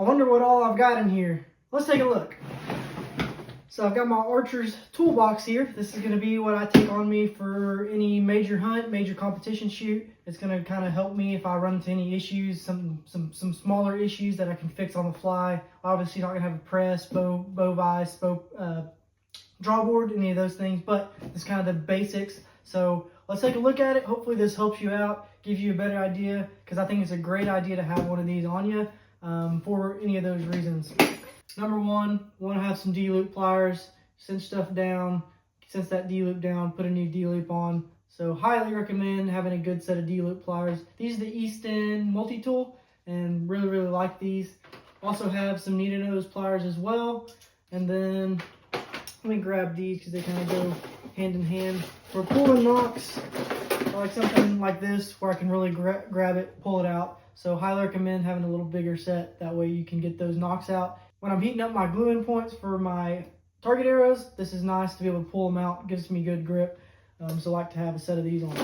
wonder what all I've got in here. Let's take a look. So I've got my archer's toolbox here. This is going to be what I take on me for any major hunt, major competition shoot. It's going to kind of help me if I run into any issues, some smaller issues that I can fix on the fly. Obviously not going to have a press, bow vise, draw board, any of those things, but it's kind of the basics. So let's take a look at it. Hopefully this helps you out, gives you a better idea, because I think it's a great idea to have one of these on you for any of those reasons. Number one, want to have some D-loop pliers, cinch stuff down, cinch that D-loop down, put a new D-loop on. So highly recommend having a good set of D-loop pliers. These are the East End multi-tool, and really like these. Also have some needle nose pliers as well. And then let me grab these because they kind of go hand in hand. For pulling nocks, I like something like this where I can really grab it, pull it out. So highly recommend having a little bigger set. That way you can get those nocks out. When I'm heating up my glue-in points for my target arrows, this is nice to be able to pull them out. It gives me good grip. So I like to have a set of these on.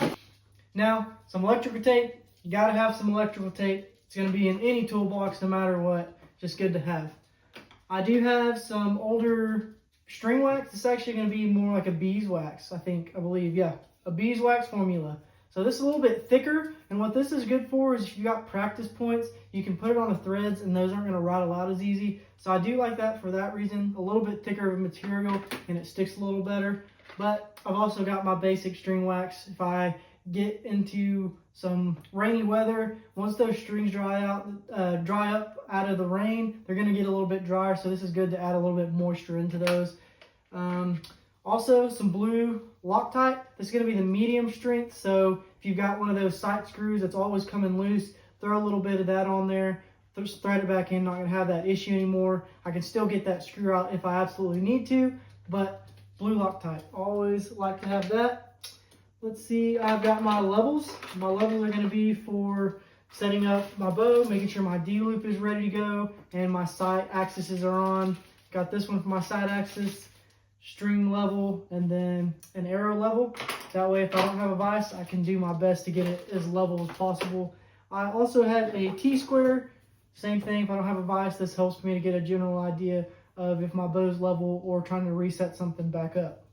Now, some electrical tape. You got to have some electrical tape. It's going to be in any toolbox no matter what. Just good to have. I do have some older string wax. It's actually going to be more like a beeswax, I believe. Yeah, a beeswax formula. So this is a little bit thicker, and what this is good for is if you got practice points, you can put it on the threads and those aren't going to rattle out as easy. So I do like that for that reason. A little bit thicker of a material and it sticks a little better. But I've also got my basic string wax. If I get into some rainy weather, once those strings dry up out of the rain, they're going to get a little bit drier. So this is good to add a little bit moisture into those. Also, some blue Loctite. This is going to be the medium strength. So if you've got one of those sight screws that's always coming loose, throw a little bit of that on there. Just thread it back in. Not going to have that issue anymore. I can still get that screw out if I absolutely need to, but blue Loctite. Always like to have that. Let's see. I've got my levels. My levels are going to be for setting up my bow, making sure my D-loop is ready to go, and my sight axes are on. Got this one for my sight axis. String level, and then an arrow level. That way if I don't have a vise, I can do my best to get it as level as possible. I also have a T-square. Same thing, if I don't have a vise, this helps me to get a general idea of if my bow's level or trying to reset something back up.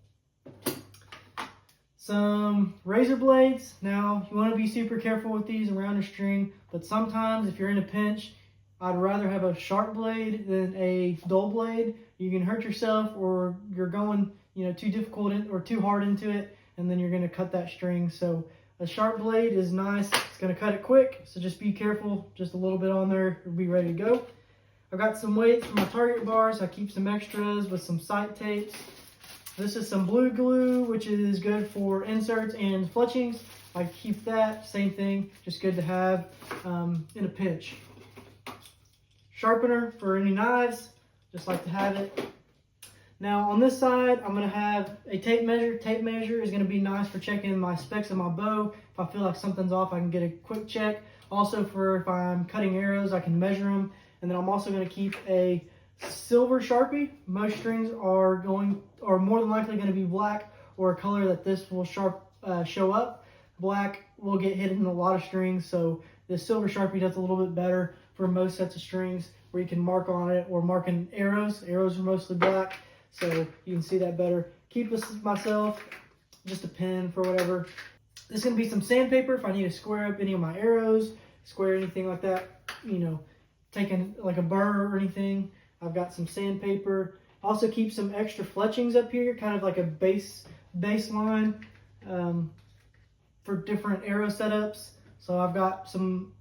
Some razor blades. Now, you want to be super careful with these around your string, but sometimes if you're in a pinch, I'd rather have a sharp blade than a dull blade. You can hurt yourself, or you're going, too difficult or too hard into it, and then you're going to cut that string. So a sharp blade is nice. It's going to cut it quick, so just be careful. Just a little bit on there, it'll be ready to go. I've got some weights for my target bars. I keep some extras with some sight tapes. This is some blue glue, which is good for inserts and fletchings. I keep that, same thing, just good to have in a pinch. Sharpener for any knives, just like to have it. Now on this side, I'm going to have a tape measure. Tape measure is going to be nice for checking my specs of my bow. If I feel like something's off, I can get a quick check. Also for if I'm cutting arrows, I can measure them. And then I'm also going to keep a silver Sharpie. Most strings are more than likely going to be black, or a color that this will show up. Black will get hidden in a lot of strings, so the silver Sharpie does a little bit better for most sets of strings where you can mark on it, or mark in arrows. Arrows are mostly black, so you can see that better. Keep this myself, just a pen for whatever. This is going to be some sandpaper if I need to square up any of my arrows, square anything like that, taking like a burr or anything. I've got some sandpaper. Also keep some extra fletchings up here, kind of like a baseline for different arrow setups. So I've got some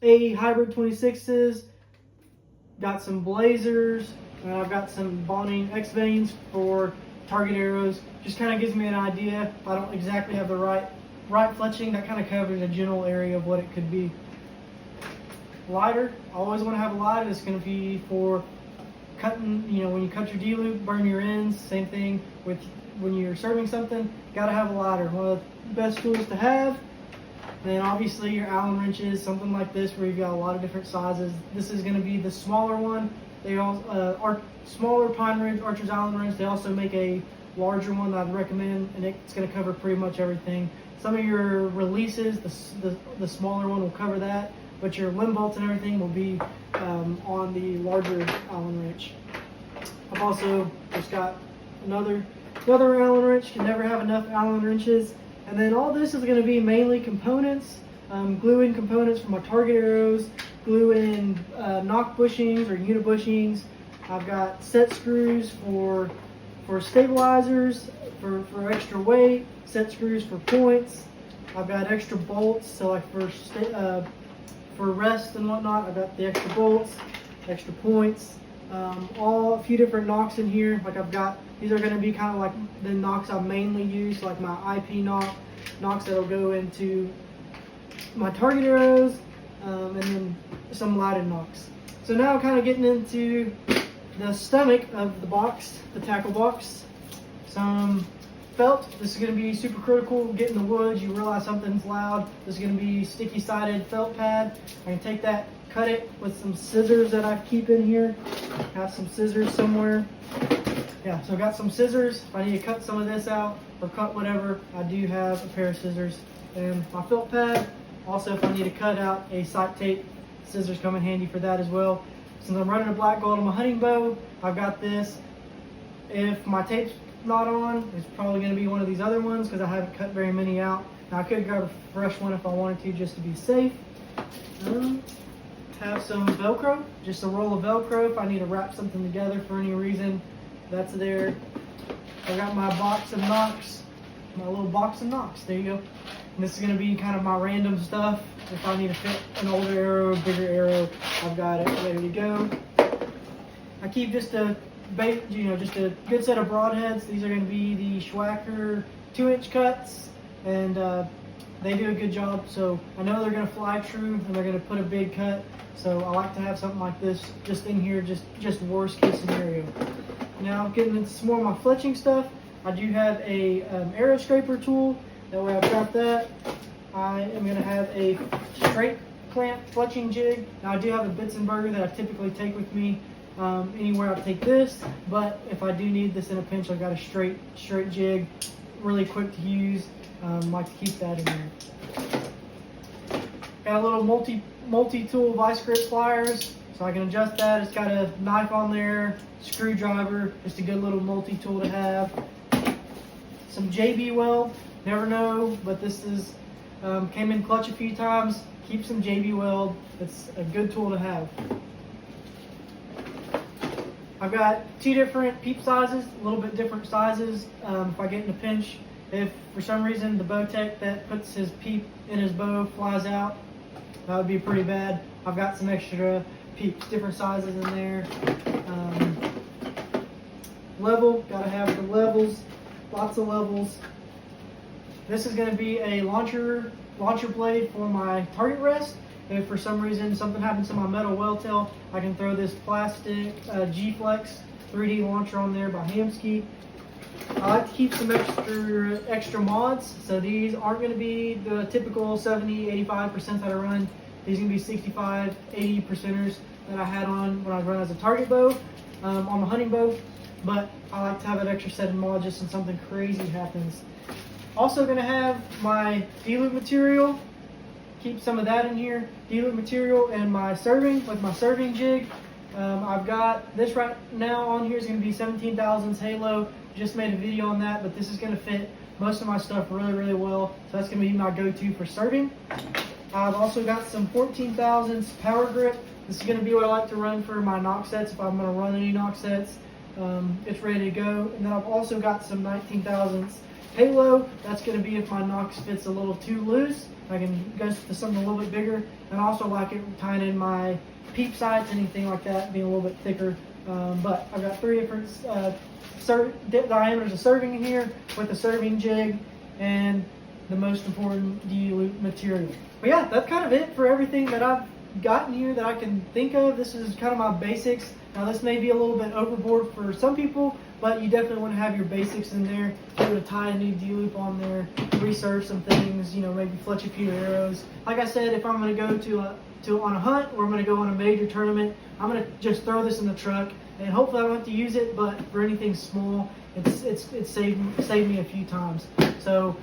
A hybrid 26s, got some blazers, and I've got some bonding X veins for target arrows. Just kind of gives me an idea. If I don't exactly have the right fletching, that kind of covers a general area of what it could be. Lighter, I always want to have a lighter. It's going to be for cutting, when you cut your D-loop, burn your ends. Same thing with when you're serving something, got to have a lighter. One of the best tools to have. Then obviously your Allen wrenches, something like this where you've got a lot of different sizes. This is going to be the smaller one. They all are smaller Pine Ridge Archer's Allen wrench. They also make a larger one that I'd recommend, and it's going to cover pretty much everything. Some of your releases, the smaller one will cover that, but your limb bolts and everything will be on the larger Allen wrench. I've also just got another Allen wrench. Can never have enough Allen wrenches. And then all this is going to be mainly components, glue-in components for my target arrows, glue-in nock bushings or unit bushings. I've got set screws for stabilizers, for extra weight, set screws for points. I've got extra bolts, so like for rest and whatnot, I've got the extra bolts, extra points. A few different nocks in here. Like these are going to be kind of like the nocks I mainly use, like my IP nocks that'll go into my target arrows, and then some lighted nocks. So now kind of getting into the stomach of the box, the tackle box. Some felt. This is going to be super critical. Get in the woods, you realize something's loud. This is going to be sticky sided felt pad. I can take that, cut it with some scissors that I keep in here. Have some scissors somewhere. Yeah, so I've got some scissors. If I need to cut some of this out or cut whatever, I do have a pair of scissors and my felt pad. Also, if I need to cut out a sight tape, scissors come in handy for that as well. Since I'm running a black gold on my hunting bow, I've got this. If my tape's not on, it's probably going to be one of these other ones because I haven't cut very many out. Now I could grab a fresh one if I wanted to, just to be safe. Have some Velcro, just a roll of Velcro if I need to wrap something together for any reason. That's there. I got my box of nocks, my little box of nocks. There you go. And this is going to be kind of my random stuff. If I need to fit an older arrow, a bigger arrow, I've got it ready to go. I keep just a good set of broadheads. These are going to be the Schwacker 2-inch cuts, and they do a good job. So I know they're going to fly true and they're going to put a big cut. So I like to have something like this just in here, just worst case scenario. Now getting into some more of my fletching stuff, I do have a arrow scraper tool. That way I've got that. I am going to have a straight clamp fletching jig. Now I do have a Bitzenberger that I typically take with me anywhere I take this, but if I do need this in a pinch, I've got a straight jig, really quick to use. Like to keep that in there. Got a little multi-tool vice grip pliers, so I can adjust that. It's got a knife on there, screwdriver, just a good little multi-tool to have. Some JB weld, never know, but this is came in clutch a few times. Keep some JB weld. It's a good tool to have. I've got 2 different peep sizes, a little bit different sizes. If I get in a pinch, if for some reason the bow tech that puts his peep in his bow flies out, that would be pretty bad. I've got some extra peeps, different sizes in there. Level, gotta have the levels, lots of levels. This is going to be a launcher blade for my target rest. If for some reason something happens to my metal well tail, I can throw this plastic G-Flex 3D launcher on there by Hamskea. I like to keep some extra mods, so these aren't going to be the typical 70-85% that I run. These are going to be 65-80%ers that I had on when I run as a target bow on my hunting bow. But I like to have an extra set of mods just in something crazy happens. Also going to have my D-loop material. Keep some of that in here. D-loop material and my serving with my serving jig. I've got this right now on here is going to be 17 thousandths Halo. Just made a video on that, but this is going to fit most of my stuff really well. So that's going to be my go-to for serving. I've also got some 14 thousandths power grip. This is going to be what I like to run for my nock sets if I'm going to run any nock sets. It's ready to go. And then I've also got some 19 thousandths Halo. That's going to be if my nock fits a little too loose. I can go to something a little bit bigger. And I also like it tying in my peep sights, anything like that, being a little bit thicker. But I've got 3 different diameters of serving in here with a serving jig and the most important D-loop material. But yeah, that's kind of it for everything that I've gotten here that I can think of. This is kind of my basics. Now this may be a little bit overboard for some people, but you definitely want to have your basics in there. Be able to tie a new D-loop on there, research some things, you know, maybe fletch a few arrows. Like I said, if I'm going to go on a hunt or I'm going to go on a major tournament, I'm going to just throw this in the truck and hopefully I don't have to use it, but for anything small, it's saved me a few times. So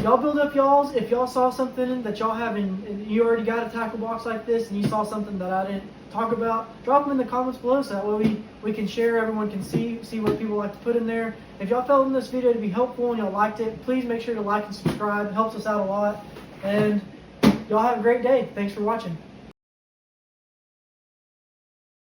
y'all build up y'all's. If y'all saw something that y'all have and you already got a tackle box like this, and you saw something that I didn't talk about, drop them in the comments below so that way we can share. Everyone can see what people like to put in there. If y'all felt this video to be helpful and y'all liked it, please make sure to like and subscribe. It helps us out a lot. And y'all have a great day. Thanks for watching.